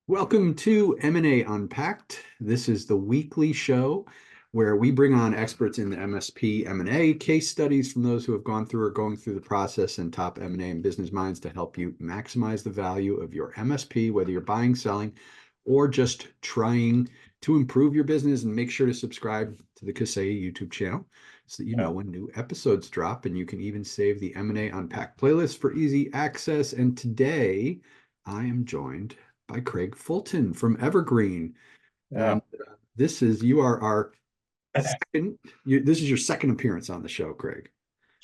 Welcome to M&A Unpacked. This is the weekly show where we bring on experts in the MSP M&A, case studies from those who have gone through or going through the process, and top M&A and business minds to help you maximize the value of your MSP, whether you're buying, selling, or just trying to improve your business. And make sure to subscribe to the Kaseya YouTube channel so that you know Yeah. when new episodes drop, and you can even save the M&A Unpacked playlist for easy access. And today I am joined by Craig Fulton from Evergreen. Yeah. And this is, you are our second, this is your second appearance on the show, Craig.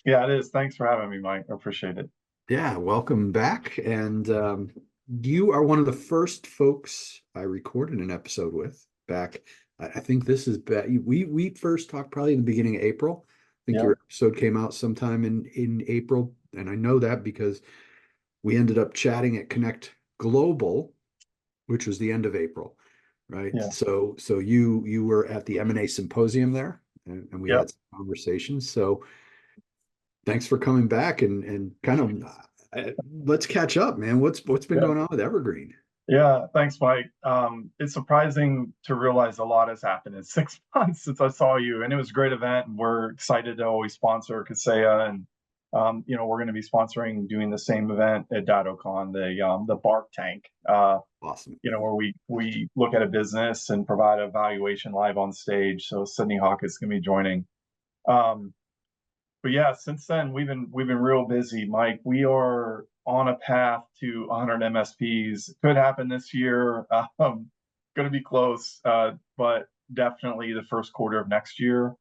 Yeah, it is. Thanks for having me, Mike. I appreciate it. Yeah, welcome back. And you are one of the first folks I recorded an episode with back. I think this is back. We first talked probably in the beginning of April. I think Yeah. your episode came out sometime in April, and I know that because we ended up chatting at Connect Global, which was the end of April, right? Yeah. So you were at the M&A symposium there, and we Yep. had some conversations. So thanks for coming back and kind of let's catch up, man. What's been Yeah. going on with Evergreen? Yeah. Thanks, Mike. It's surprising to realize a lot has happened in 6 months since I saw you, and it was a great event. And we're excited to always sponsor Kaseya, and we're going to be sponsoring doing the same event at DattoCon, the Bark Tank. Awesome. Where we look at a business and provide a valuation live on stage. So Sydney Hawk is going to be joining. Um, but yeah, since then we've been real busy, Mike. We are on a path to 100 MSPs. Could happen this year. Going to be close, but definitely the first quarter of next year.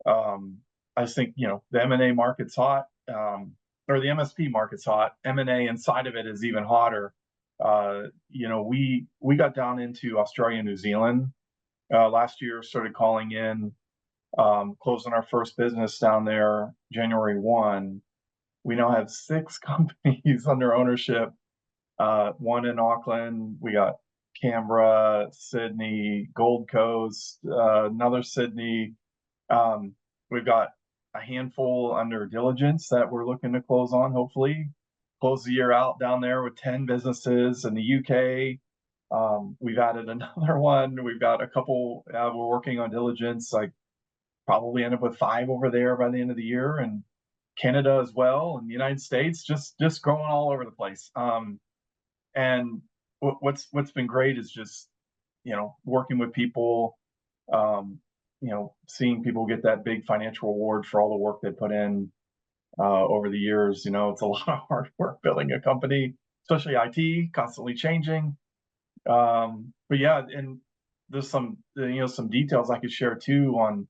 Um, I just think the M&A market's hot, or the MSP market's hot. M&A inside of it is even hotter. We got down into Australia and New Zealand last year. Started calling in, closing our first business down there January 1. We now have 6 companies under ownership, one in Auckland. We got Canberra, Sydney, Gold Coast, another Sydney. We've got a handful under diligence that we're looking to close on, hopefully. Close the year out down there with 10 businesses in the UK. We've added another one. We've got a couple we're working on diligence, like probably end up with 5 over there by the end of the year, and Canada as well, and the United States, just growing all over the place. And what's been great is just working with people, seeing people get that big financial reward for all the work they put in over the years. It's a lot of hard work building a company, especially IT, constantly changing. But yeah, and there's some details I could share too on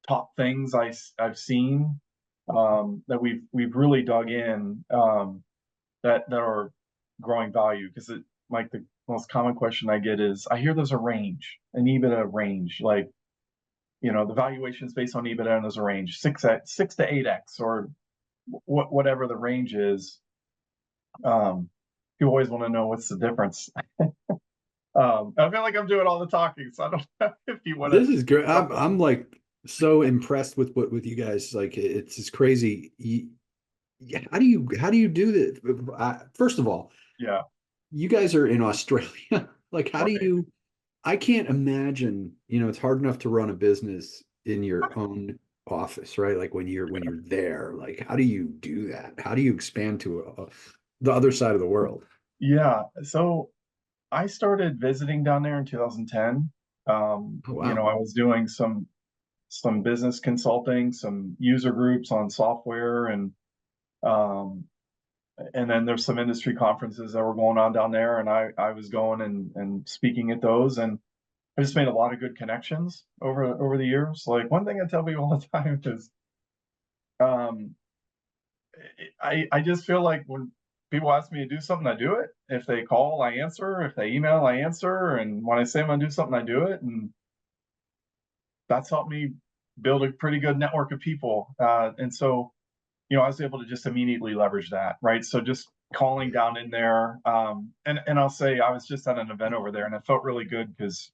top things I've seen, that we've really dug in, that are growing value. Because it, like, the most common question I get is, I hear there's a range, an EBITDA range, like, the valuation is based on EBITDA, and there's a range, 6 to 8x, or whatever the range is. You always want to know what's the difference. I feel like I'm doing all the talking, so I don't know if you want to This is great. jump I'm in. like so impressed with what with you guys. Like it's just crazy. Yeah, how do you do this? First of all, Yeah, you guys are in Australia. Like, how do right. you? I can't imagine, it's hard enough to run a business in your own office, right? Like when you're there, like how do you do that? How do you expand to the other side of the world? Yeah, so I started visiting down there in 2010. Oh, wow. I was doing some business consulting, some user groups on software, um, and then there's some industry conferences that were going on down there, and I was going and speaking at those, and I just made a lot of good connections over the years. Like, one thing I tell people all the time is, um, I just feel like when people ask me to do something, I do it. If they call, I answer. If they email, I answer. And when I say I'm gonna do something, I do it. And that's helped me build a pretty good network of people. And so, I was able to just immediately leverage that, right? So just calling down in there, and I'll say I was just at an event over there, and it felt really good because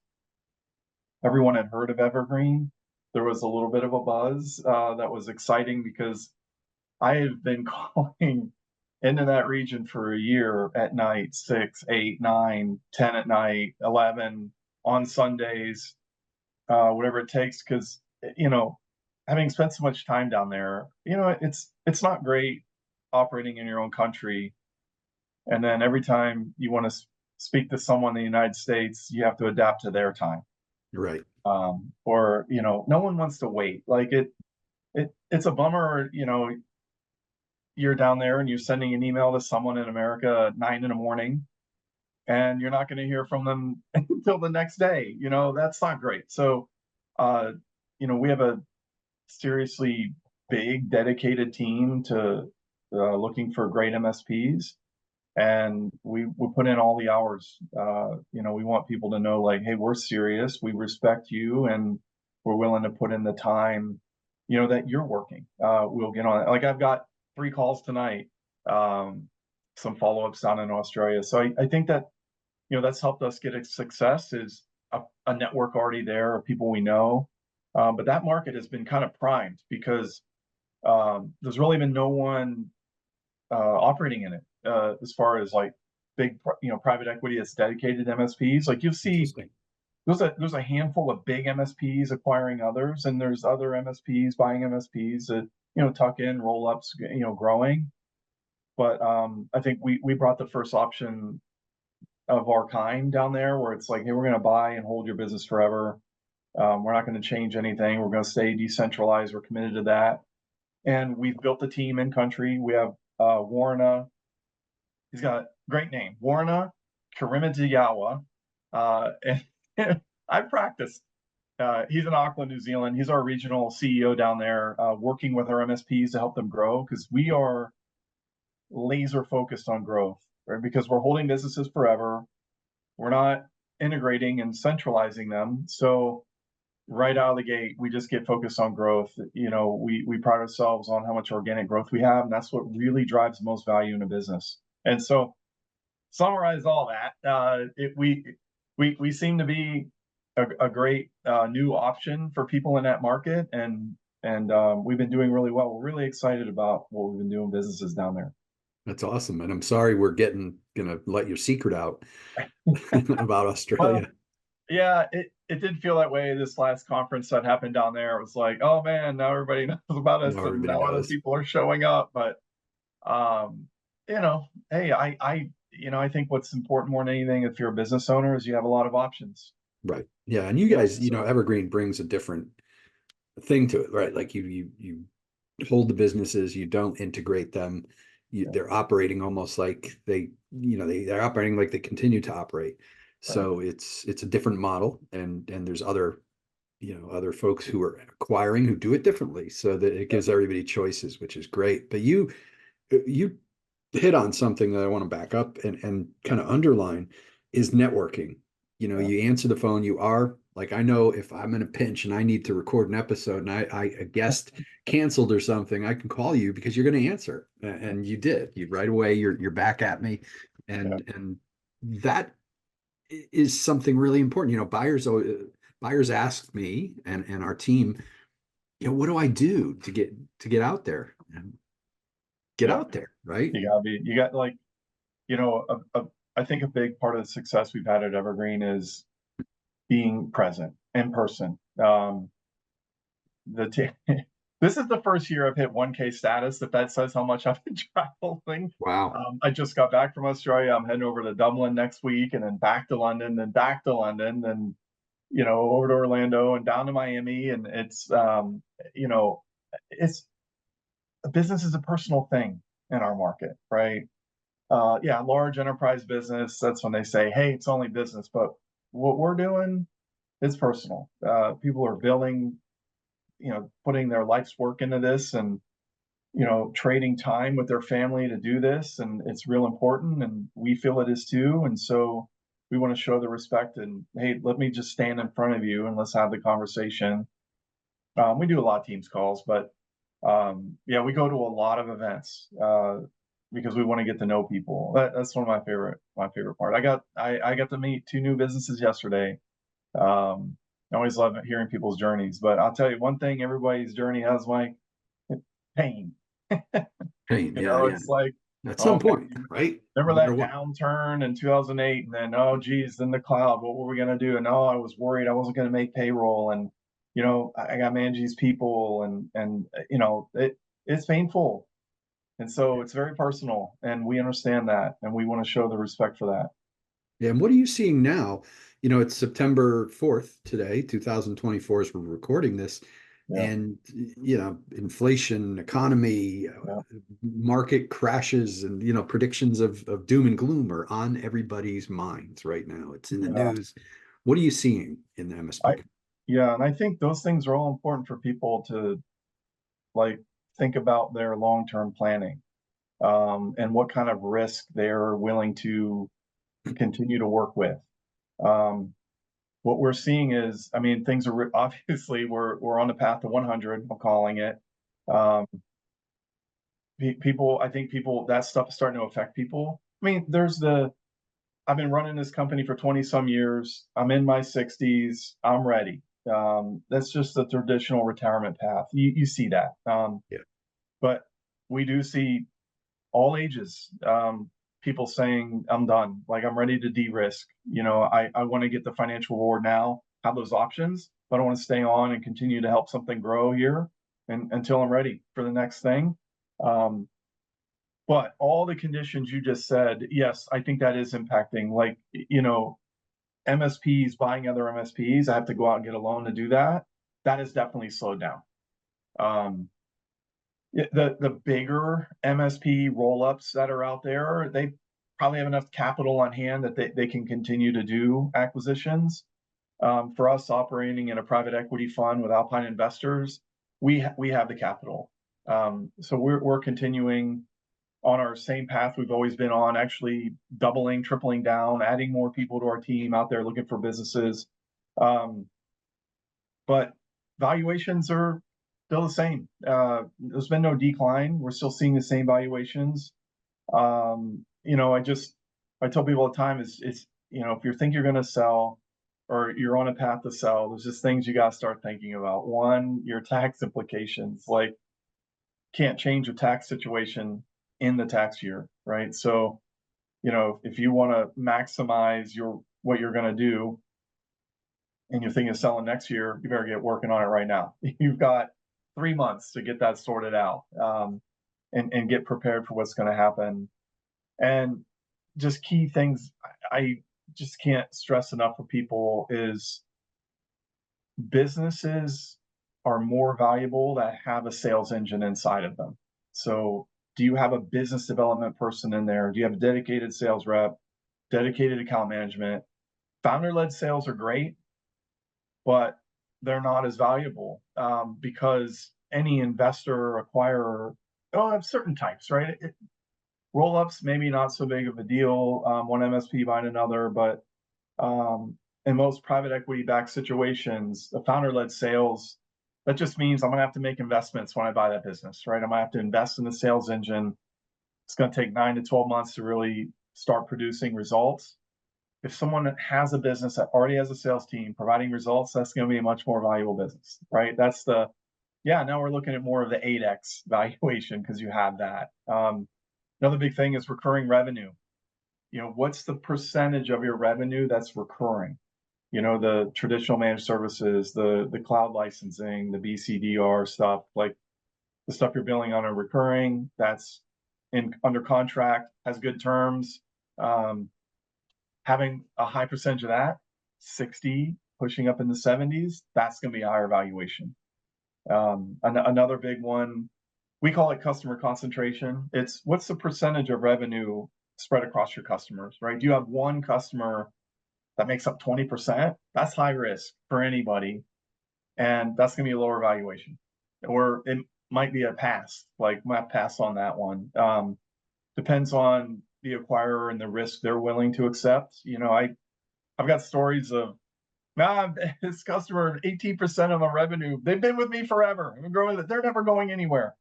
everyone had heard of Evergreen. There was a little bit of a buzz that was exciting, because I have been calling into that region for a year at night, 6, 8, 9, 10 at night, 11 on Sundays, whatever it takes. Because, you know, having spent so much time down there, you know, it's not great operating in your own country. And then every time you want to speak to someone in the United States, you have to adapt to their time. Right. Or, you know, no one wants to wait. Like it's a bummer, you know, you're down there and you're sending an email to someone in America at 9 in the morning and you're not going to hear from them until the next day. You know, that's not great. So, uh, you know, we have a seriously big dedicated team to looking for great MSPs, and we put in all the hours. You know, we want people to know, like, hey, we're serious, we respect you, and we're willing to put in the time, you know, that you're working. We'll get on it. Like, I've got 3 calls tonight, some follow-ups down in Australia. So I think that, you know, that's helped us get a success, is a network already there of people we know. But that market has been kind of primed because there's really been no one operating in it, as far as like big, you know, private equity that's dedicated to MSPs. Like, you'll see Interesting. there's a handful of big MSPs acquiring others, and there's other MSPs buying MSPs that, you know, tuck in, roll ups, you know, growing. But I think we brought the first option of our kind down there, where it's like, hey, we're going to buy and hold your business forever. We're not going to change anything. We're going to stay decentralized. We're committed to that. And we've built a team in country. We have Warna. He's got a great name, Warna Karimadayawa. And I practiced. He's in Auckland, New Zealand. He's our regional CEO down there, working with our MSPs to help them grow, because we are laser focused on growth, right? Because we're holding businesses forever. We're not integrating and centralizing them. So right out of the gate, we just get focused on growth. You know, we pride ourselves on how much organic growth we have, and that's what really drives the most value in a business. And so, summarize all that, we seem to be a great new option for people in that market, and we've been doing really well. We're really excited about what we've been doing businesses down there. That's awesome. And I'm sorry we're gonna let your secret out about Well, Australia. yeah, it did feel that way this last conference that happened down there. It was like, oh man, now everybody knows about us, Now and everybody now other knows. people are showing up. But you know, hey, you know, I think what's important more than anything, if you're a business owner, is you have a lot of options. Right. Yeah. And you You know, guys, so Evergreen brings a different thing to it, right? Like you hold the businesses, you don't integrate them. yeah, They're operating almost like they're operating like they continue to operate. right, So it's a different model, and there's other folks who are acquiring who do it differently, so that it yeah, gives everybody choices, which is great. But you hit on something that I want to back up and kind of underline is networking. yeah, You answer the phone, you are like, I know if I'm in a pinch and I need to record an episode and a guest canceled or something, I can call you because you're going to answer. And you did. You right away, you're back at me. yeah, And that is something really important. Buyers ask me and our team, what do I do to get out there? And get yeah. out there, right? You got, like, you know, I think a big part of the success we've had at Evergreen is being present in person. The this is the first year I've hit 1K status, if that says how much I've been traveling. Wow. I just got back from Australia. I'm heading over to Dublin next week, and then back to London, then back to London, and, you know, over to Orlando and down to Miami. And it's, you know, it's business is a personal thing in our market, right? Yeah, large enterprise business, that's when they say, hey, it's only business. But what we're doing is personal. People are building, you know, putting their life's work into this, and, you know, trading time with their family to do this. And it's real important. And we feel it is too. And so we want to show the respect, and, hey, let me just stand in front of you and let's have the conversation. We do a lot of Teams calls, but yeah, we go to a lot of events, because we want to get to know people. That's one of my favorite part. I got to meet 2 new businesses yesterday. I always love hearing people's journeys, but I'll tell you one thing: everybody's journey has, like, pain. Pain. You Yeah, know, yeah. it's like At some Oh, point, right? No remember matter that what. downturn in 2008, and then, oh geez, then the cloud, what were we going to do? And oh, I was worried I wasn't going to make payroll, and I got to manage these people, and it's painful, and so it's very personal, and we understand that, and we want to show the respect for that. Yeah, and what are you seeing now? It's September 4th today, 2024, as we're recording this. Yeah, And, inflation, economy, yeah, market crashes, and, predictions of doom and gloom are on everybody's minds right now. It's in the yeah. news. What are you seeing in the I MSP? yeah, and I think those things are all important for people to like think about their long-term planning, and what kind of risk they're willing to continue to work with. Um, what we're seeing is, I mean, things are obviously we're on the path to 100. I'm calling it. Um, People, I think people that stuff is starting to affect people. I mean, I've been running this company for 20 some years. I'm in my 60s. I'm ready. That's just the traditional retirement path. You see that. Yeah. But we do see all ages, people saying, I'm done. Like, I'm ready to de-risk. I want to get the financial reward now, have those options, but I want to stay on and continue to help something grow here until I'm ready for the next thing. Um, but all the conditions you just said, yes, I think that is impacting. Like, MSPs buying other MSPs, I have to go out and get a loan to do that. That has definitely slowed down. Um, the bigger MSP roll-ups that are out there, they probably have enough capital on hand that they can continue to do acquisitions. For us operating in a private equity fund with Alpine investors, we have the capital. So we're continuing on our same path we've always been on, actually doubling, tripling down, adding more people to our team out there looking for businesses. Um, but valuations are still the same. There's been no decline. We're still seeing the same valuations. I tell people all the time is if you think you're going to sell or you're on a path to sell, there's just things you got to start thinking about. One, your tax implications. Like, can't change your tax situation in the tax year, right? So, if you want to maximize what you're going to do, and you're thinking of selling next year, you better get working on it right now. You've got 3 months to get that sorted out, and get prepared for what's going to happen. And just key things I just can't stress enough for people is businesses are more valuable that have a sales engine inside of them. So, do you have a business development person in there? Do you have a dedicated sales rep, dedicated account management? Founder led sales are great, but they're not as valuable, because any investor or acquirer, have certain types, right? Roll ups, maybe not so big of a deal. One MSP buying another, but in most private equity backed situations, the founder led sales, that just means I'm going to have to make investments when I buy that business, right? I'm going to have to invest in the sales engine. It's going to take 9 to 12 months to really start producing results. If someone has a business that already has a sales team providing results, that's going to be a much more valuable business, right? Now we're looking at more of the 8x valuation because you have that. Another big thing is recurring revenue. What's the percentage of your revenue that's recurring? The traditional managed services, the cloud licensing, the BCDR stuff, like the stuff you're billing on a recurring, that's under contract, has good terms. Having a high percentage of that, 60, pushing up in the 70s, that's going to be a higher valuation. Another big one, we call it customer concentration. It's what's the percentage of revenue spread across your customers, right? Do you have one customer that makes up 20%? That's high risk for anybody, and that's going to be a lower valuation. Or it might be a pass, like might pass on that one. Depends on the acquirer and the risk they're willing to accept. I've got stories of, this customer, 18% of my revenue, they've been with me forever. I'm growing, they're never going anywhere.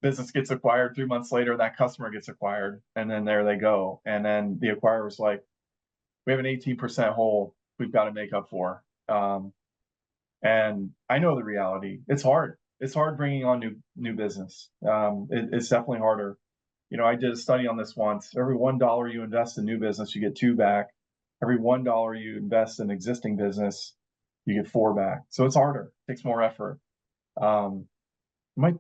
Business gets acquired, 3 months later, that customer gets acquired, and then there they go. And then the acquirer's like, we have an 18% hole we've got to make up for. And I know the reality. It's hard. It's hard bringing on new business. It's definitely harder. I did a study on this once. Every $1 you invest in new business, you get two back. Every $1 you invest in existing business, you get four back. So it's harder, takes more effort. Um, might,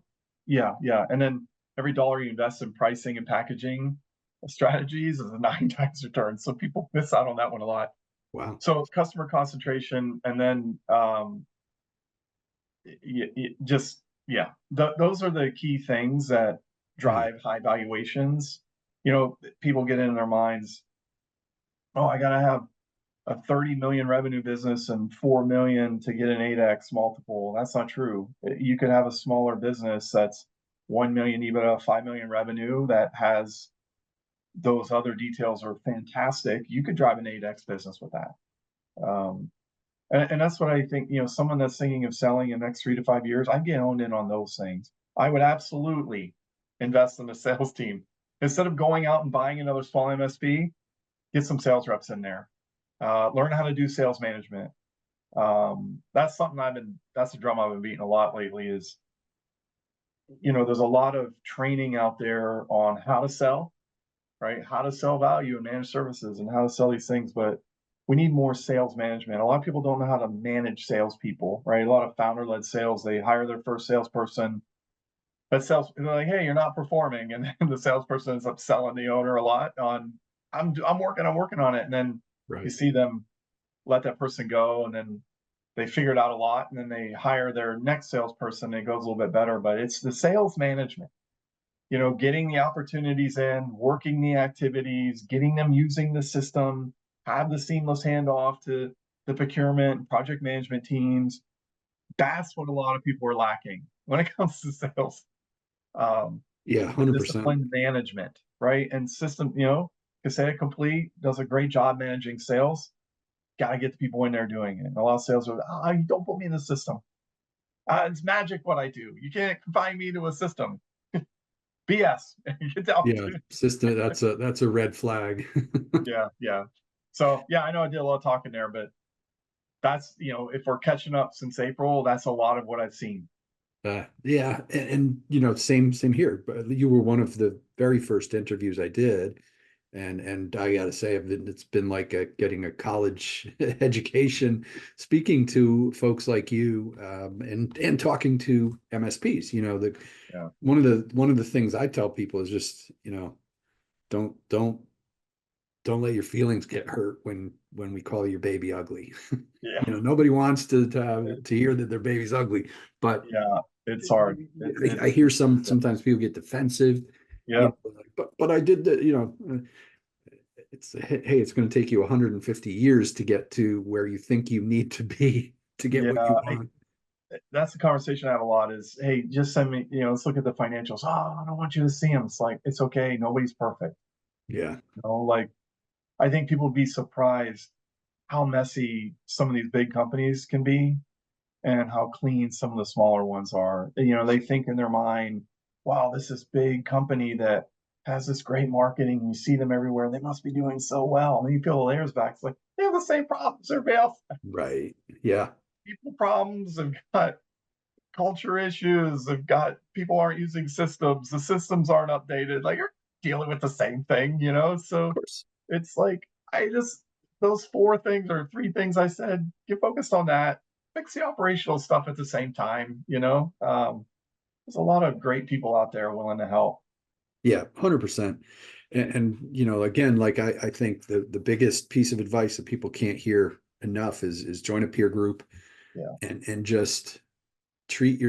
yeah. And then every dollar you invest in pricing and packaging strategies is a 9 times return. So people miss out on that one a lot. Wow. So customer concentration, and then those are the key things that Yeah. drive high valuations. People get in their minds, oh, I gotta have a 30 million revenue business and 4 million to get an 8x multiple. That's not true. You could have a smaller business that's 1 million EBITDA, 5 million revenue, that has those other details are fantastic. You could drive an 8x business with that. And that's what I think, someone that's thinking of selling in the next 3 to 5 years, I'd get honed in on those things. I would absolutely invest in a sales team. Instead of going out and buying another small MSP, get some sales reps in there. Learn how to do sales management. That's something that's a drum I've been beating a lot lately is, there's a lot of training out there on how to sell, right? How to sell value and manage services and how to sell these things. But we need more sales management. A lot of people don't know how to manage salespeople, right? A lot of founder-led sales, they hire their first salesperson. But they're like, hey, you're not performing. And then the salesperson ends up selling the owner a lot on, I'm working on it. And then you Right. see them let that person go, and then they figure it out a lot, and then they hire their next salesperson, and it goes a little bit better. But it's the sales management, getting the opportunities in, working the activities, getting them using the system, have the seamless handoff to the procurement and project management teams. That's what a lot of people are lacking when it comes to sales. Yeah, The 100%. discipline management, right? And system, Kaseya Complete does a great job managing sales. Got to get the people in there doing it. And a lot of sales are, you don't put me in the system. It's magic what I do. You can't confine me to a system. BS. Get down Yeah, to system, that's a red flag. yeah. So yeah, I know I did a lot of talking there, but that's if we're catching up since April, that's a lot of what I've seen. Yeah, and same here. But you were one of the very first interviews I did, and I got to say, it's been like getting a college education, speaking to folks like you, and talking to MSPs. Yeah, One of the things I tell people is just don't don't don't let your feelings get hurt when we call your baby ugly. yeah, Nobody wants to hear that their baby's ugly, but yeah. It's hard. I hear sometimes people get defensive, Yeah, but I did that, it's hey, it's going to take you 150 years to get to where you think you need to be to get yeah. what you want. That's the conversation I have a lot. Is, hey, just send me. Let's look at the financials. Oh, I don't want you to see them. It's like, it's okay. Nobody's perfect. Yeah, Like, I think people would be surprised how messy some of these big companies can be and how clean some of the smaller ones are. They think in their mind, wow, this is big company that has this great marketing. You see them everywhere. They must be doing so well. And then you peel the layers back. It's like, they have the same problems everybody else. right. Yeah, People problems, have got culture issues, have got people aren't using systems. The systems aren't updated. Like, you're dealing with the same thing. of So course. it's like, those four things or three things I said, get focused on that. Fix the operational stuff at the same time. There's a lot of great people out there willing to help. Yeah, 100%. And again, like I think the biggest piece of advice that people can't hear enough is join a peer group Yeah, and just treat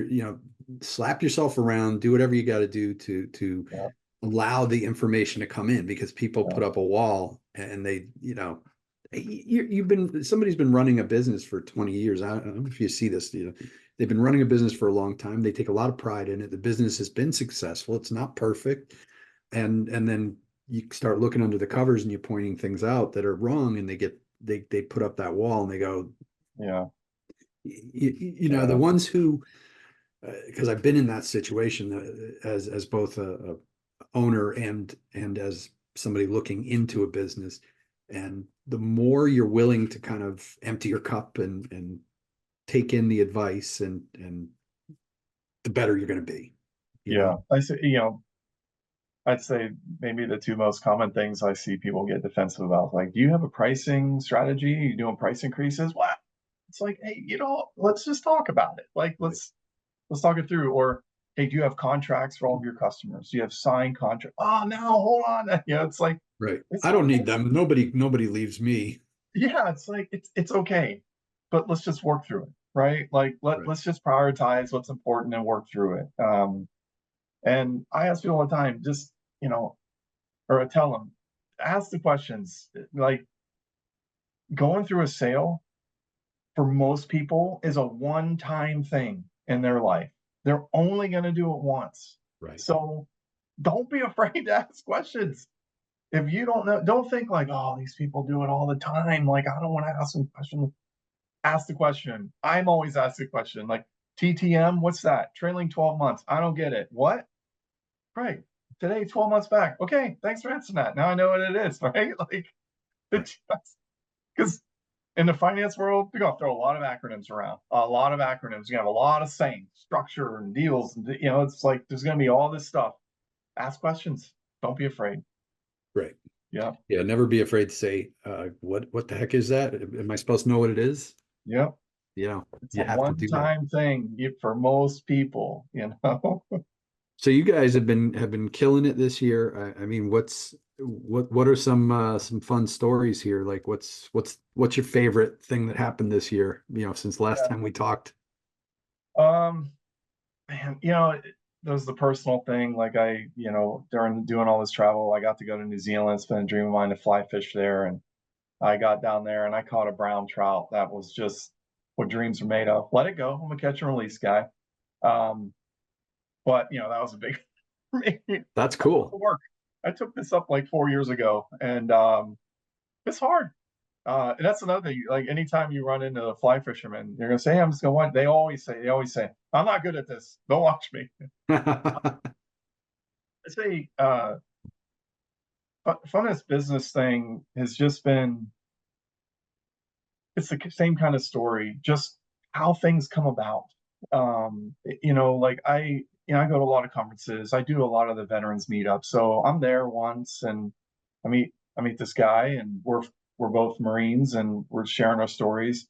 slap yourself around, do whatever you got to do to yeah, allow the information to come in, because people yeah, put up a wall and somebody's been running a business for 20 years. I don't know if you see this, they've been running a business for a long time. They take a lot of pride in it. The business has been successful. It's not perfect. And then you start looking under the covers and you're pointing things out that are wrong, and they put up that wall and they go, yeah, the yeah, ones who, because I've been in that situation, as both a owner and as somebody looking into a business, and the more you're willing to kind of empty your cup and take in the advice, and the better you're going to be. yeah. I say, I'd say maybe the two most common things I see people get defensive about, like, do you have a pricing strategy? Are you doing price increases? What? It's like, hey, let's just talk about it. Like, Right. let's talk it through. Or, hey, do you have contracts for all of your customers? Do you have signed contract? Oh, no, hold on. It's like, Right. it's I don't okay. need them. Nobody leaves me. Yeah, it's like it's okay, but let's just work through it, right? Like Right. let's just prioritize what's important and work through it. And I ask people all the time, just or I tell them, ask the questions. Like going through a sale for most people is a one-time thing in their life. They're only going to do it once. Right. So don't be afraid to ask questions. If you don't know, don't think like, oh, these people do it all the time. Like, I don't want to ask them questions. Ask the question. I'm always asked the question, like, TTM, what's that? Trailing 12 months. I don't get it. What? Right. Today, 12 months back. Okay, thanks for answering that. Now I know what it is, right? Like, Right. because in the finance world, you're gonna throw a lot of acronyms around. A lot of acronyms. You have a lot of saying, structure and deals, and it's like there's gonna be all this stuff. Ask questions. Don't be afraid. Right. Yeah. Yeah. Never be afraid to say, what the heck is that? Am I supposed to know what it is? Yep. You know, It's a you have to do that. one-time thing for most people. So you guys have been killing it this year. I mean, what are some fun stories here? Like what's your favorite thing that happened this year, since last Yeah. time we talked? Um, Man, there's the personal thing. Like during doing all this travel, I got to go to New Zealand. It's been a dream of mine to fly fish there. And I got down there and I caught a brown trout. That was just what dreams are made of. Let it go. I'm a catch and release guy. Um, but that was a big for me. That's cool. Work. I took this up like 4 years ago, and it's hard. And that's another thing. Like anytime you run into a fly fisherman, you're gonna say, hey, "I'm just gonna watch." They always say, "I'm not good at this. Don't watch me." I say, funnest business thing has just been. It's the same kind of story, just how things come about. Like I go to a lot of conferences. I do a lot of the veterans meetups. So I'm there once, and I meet this guy, and we're both Marines, and we're sharing our stories.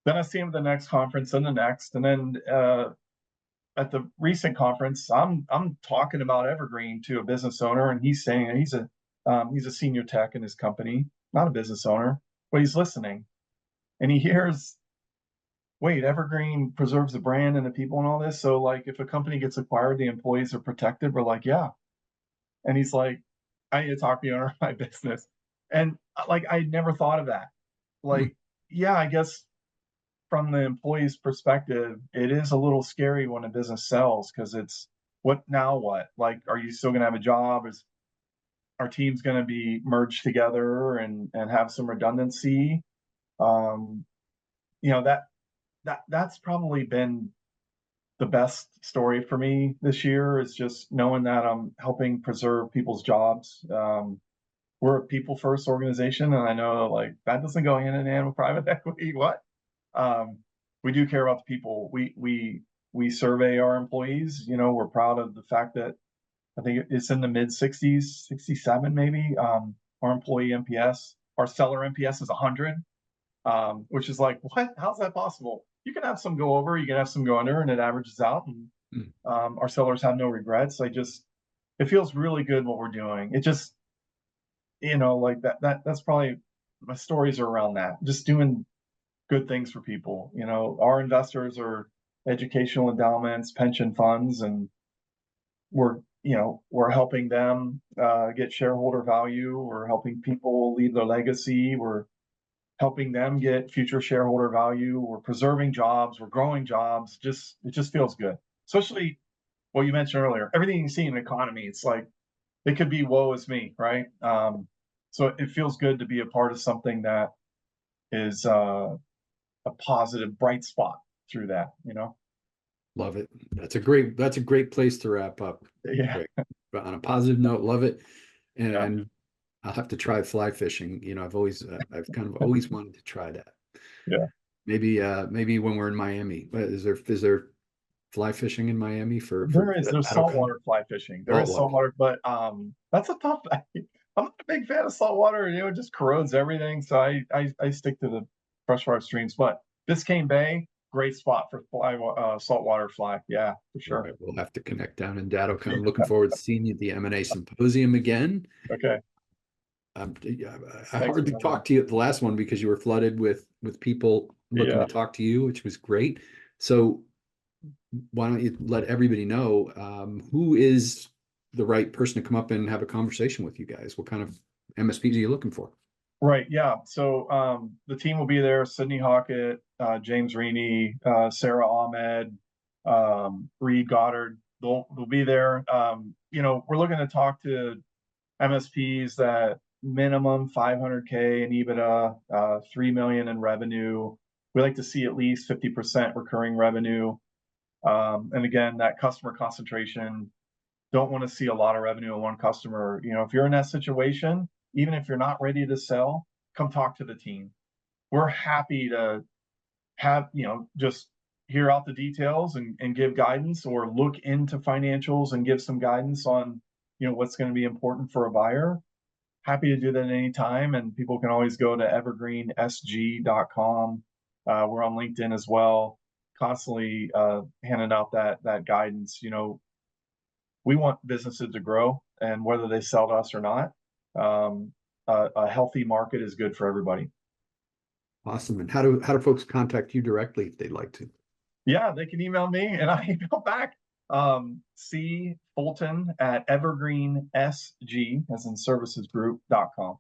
Then I see him at the next conference, and the next, and then at the recent conference, I'm talking about Evergreen to a business owner, and he's saying he's a senior tech in his company, not a business owner, but he's listening, and he hears, wait, Evergreen preserves the brand and the people and all this. So like, if a company gets acquired, the employees are protected. We're like, yeah, and he's like, I need to talk to the owner of my business, and like I never thought of that. Hmm. Like, yeah, I guess from the employee's perspective, it is a little scary when a business sells because it's what now what? Like, are you still gonna have a job? Is our team's gonna be merged together and have some redundancy? Um, that's probably been the best story for me this year is just knowing that I'm helping preserve people's jobs. We're a people first organization, and I know like that doesn't go hand in hand with private equity. What? Um, we do care about the people. We survey our employees. We're proud of the fact that I think it's in the mid 60s, 67 maybe. Our employee NPS, our seller NPS is 100, which is like, what? How's that possible? You can have some go over, you can have some go under, and it averages out. And Hmm. our sellers have no regrets. It feels really good what we're doing. It just, like that's probably my stories are around that. Just doing good things for people. Our investors are educational endowments, pension funds, and we're helping them get shareholder value. We're helping people leave their legacy. We're helping them get future shareholder value. We're preserving jobs. We're growing jobs. It just feels good, especially what you mentioned earlier. Everything you see in the economy, it's like it could be woe is me, right? So it feels good to be a part of something that is a positive, bright spot through that. Love it. That's a great place to wrap up, Yeah, Craig. But on a positive note, love it. And, yeah, and I'll have to try fly fishing. I've kind of always wanted to try that. yeah. Maybe when we're in Miami. But is there fly fishing in Miami for There's that'll come saltwater fly fishing. There is saltwater. saltwater, but that's a tough. I'm not a big fan of saltwater. You know, it just corrodes everything. So I stick to the freshwater streams. But Biscayne Bay, great spot for saltwater fly. Yeah, for All sure. right, we'll have to connect down in Datacom. I'm looking forward to seeing you at the M&A symposium again. Okay. I Thanks for hardly having me. talked to you at the last one because you were flooded with people looking Yeah. to talk to you, which was great. So why don't you let everybody know who is the right person to come up and have a conversation with you guys? What kind of MSPs are you looking for? Right. Yeah. So the team will be there: Sydney Hockett, James Reaney, Sarah Ahmed, Reed Goddard. They'll be there. You know, we're looking to talk to MSPs that minimum 500K in EBITDA, 3 million in revenue. We like to see at least 50% recurring revenue. And again, that customer concentration, don't want to see a lot of revenue in one customer. You know, if you're in that situation, even if you're not ready to sell, come talk to the team. We're happy to have, you know, just hear out the details and give guidance, or look into financials and give some guidance on, you know, what's going to be important for a buyer. Happy to do that anytime. And people can always go to evergreensg.com. We're on LinkedIn as well, constantly handing out that guidance. You know, we want businesses to grow, and whether they sell to us or not, a healthy market is good for everybody. Awesome. And how do folks contact you directly if they'd like to? Yeah, they can email me and I email back. C Fulton at evergreensg, as in servicesgroup.com.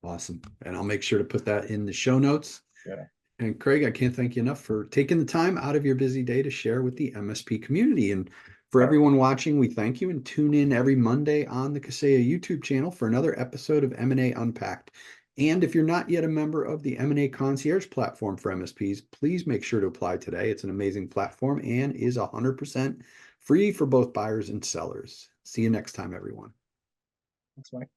Awesome. And I'll make sure to put that in the show notes. Yeah. And Craig, I can't thank you enough for taking the time out of your busy day to share with the MSP community. And for everyone watching, we thank you, and tune in every Monday on the Kaseya YouTube channel for another episode of M&A Unpacked. And if you're not yet a member of the M&A Concierge platform for MSPs, please make sure to apply today. It's an amazing platform and is 100% free for both buyers and sellers. See you next time, everyone. Thanks, Mike.